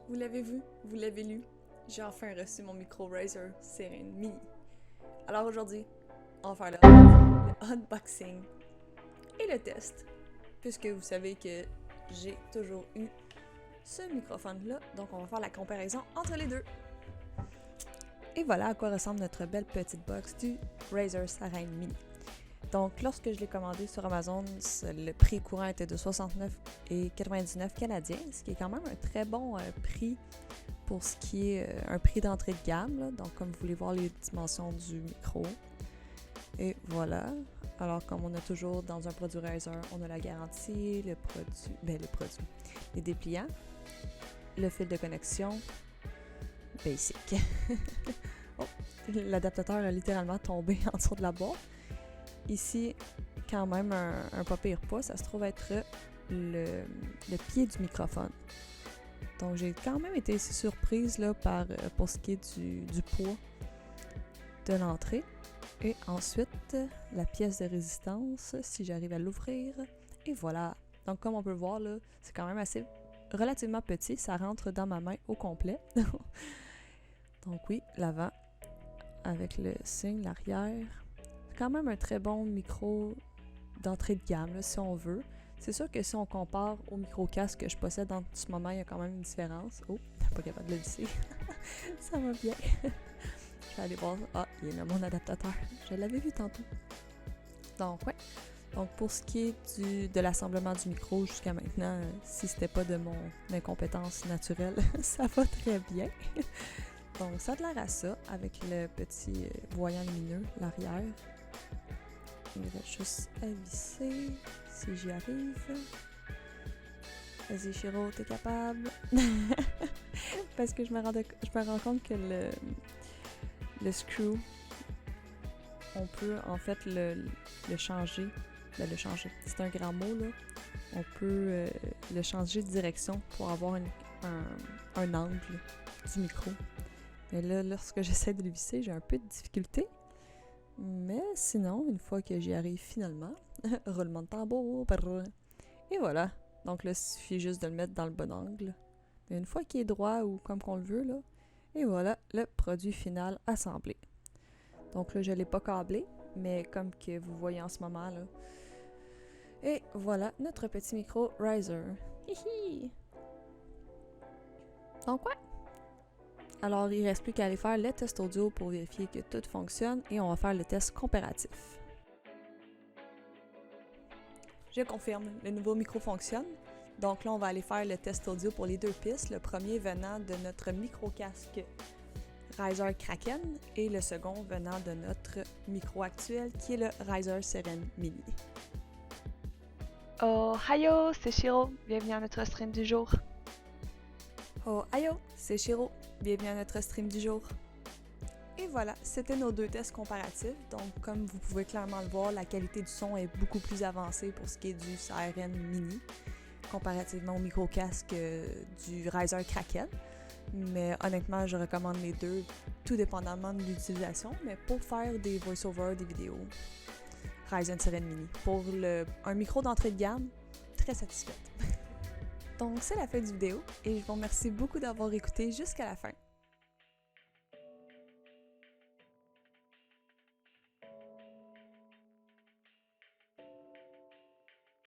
Vous l'avez vu, vous l'avez lu, j'ai enfin reçu mon micro Razer Seren Mini. Alors aujourd'hui, on va faire le unboxing et le test, puisque vous savez que j'ai toujours eu ce microphone-là, donc on va faire la comparaison entre les deux. Et voilà à quoi ressemble notre belle petite box du Razer Seren Mini. Donc, lorsque je l'ai commandé sur Amazon, le prix courant était de 69,99 canadiens, ce qui est quand même un très bon prix pour ce qui est un prix d'entrée de gamme. Là. Donc, comme vous voulez voir les dimensions du micro. Et voilà. Alors, comme on a toujours dans un produit Razer, on a la garantie, les dépliants, le fil de connexion, basic. Oh, l'adaptateur a littéralement tombé en dessous de la boîte. Ici, quand même, un pas pire pas, ça se trouve être le pied du microphone. Donc, j'ai quand même été assez surprise là, pour ce qui est du poids de l'entrée. Et ensuite, la pièce de résistance, si j'arrive à l'ouvrir. Et voilà. Donc, comme on peut voir, là, c'est quand même assez relativement petit. Ça rentre dans ma main au complet. Donc oui, l'avant avec le signe, l'arrière. C'est quand même un très bon micro d'entrée de gamme, là, si on veut. C'est sûr que si on compare au micro-casque que je possède en ce moment, il y a quand même une différence. Oh, pas capable de le visser. Ça va bien. Je vais aller voir. Ah, il est là mon adaptateur. Je l'avais vu tantôt. Donc, ouais. Donc, pour ce qui est de l'assemblement du micro jusqu'à maintenant, si c'était pas de mon incompétence naturelle, ça va très bien. Donc, ça a l'air à ça, avec le petit voyant lumineux, l'arrière. Il reste juste à visser, si j'y arrive. Vas-y, Shiro, t'es capable. Parce que je me rends compte que le screw, on peut en fait le changer. Ben, le changer, c'est un grand mot, là. On peut le changer de direction pour avoir un angle du micro. Mais là, lorsque j'essaie de le visser, j'ai un peu de difficulté. Mais sinon, une fois que j'y arrive finalement, roulement de tambour, et voilà. Donc là, il suffit juste de le mettre dans le bon angle. Et une fois qu'il est droit ou comme qu'on le veut, là, et voilà le produit final assemblé. Donc là, je ne l'ai pas câblé, mais comme que vous voyez en ce moment, là. Et voilà notre petit micro Razer. Hihi! Donc ouais. Alors, il ne reste plus qu'à aller faire le test audio pour vérifier que tout fonctionne et on va faire le test comparatif. Je confirme, le nouveau micro fonctionne. Donc là, on va aller faire le test audio pour les deux pistes, le premier venant de notre micro-casque Razer Kraken et le second venant de notre micro actuel qui est le Razer Seren Mini. Ohio, c'est Shiro. Bienvenue à notre stream du jour. Ohio, c'est Shiro. Bienvenue à notre stream du jour. Et voilà, c'était nos deux tests comparatifs. Donc, comme vous pouvez clairement le voir, la qualité du son est beaucoup plus avancée pour ce qui est du Seren Mini, comparativement au micro-casque du Razer Kraken. Mais honnêtement, je recommande les deux, tout dépendamment de l'utilisation. Mais pour faire des voice-over, des vidéos, Razer Seren Mini. Pour un micro d'entrée de gamme, très satisfaite. Donc, c'est la fin du vidéo et je vous remercie beaucoup d'avoir écouté jusqu'à la fin.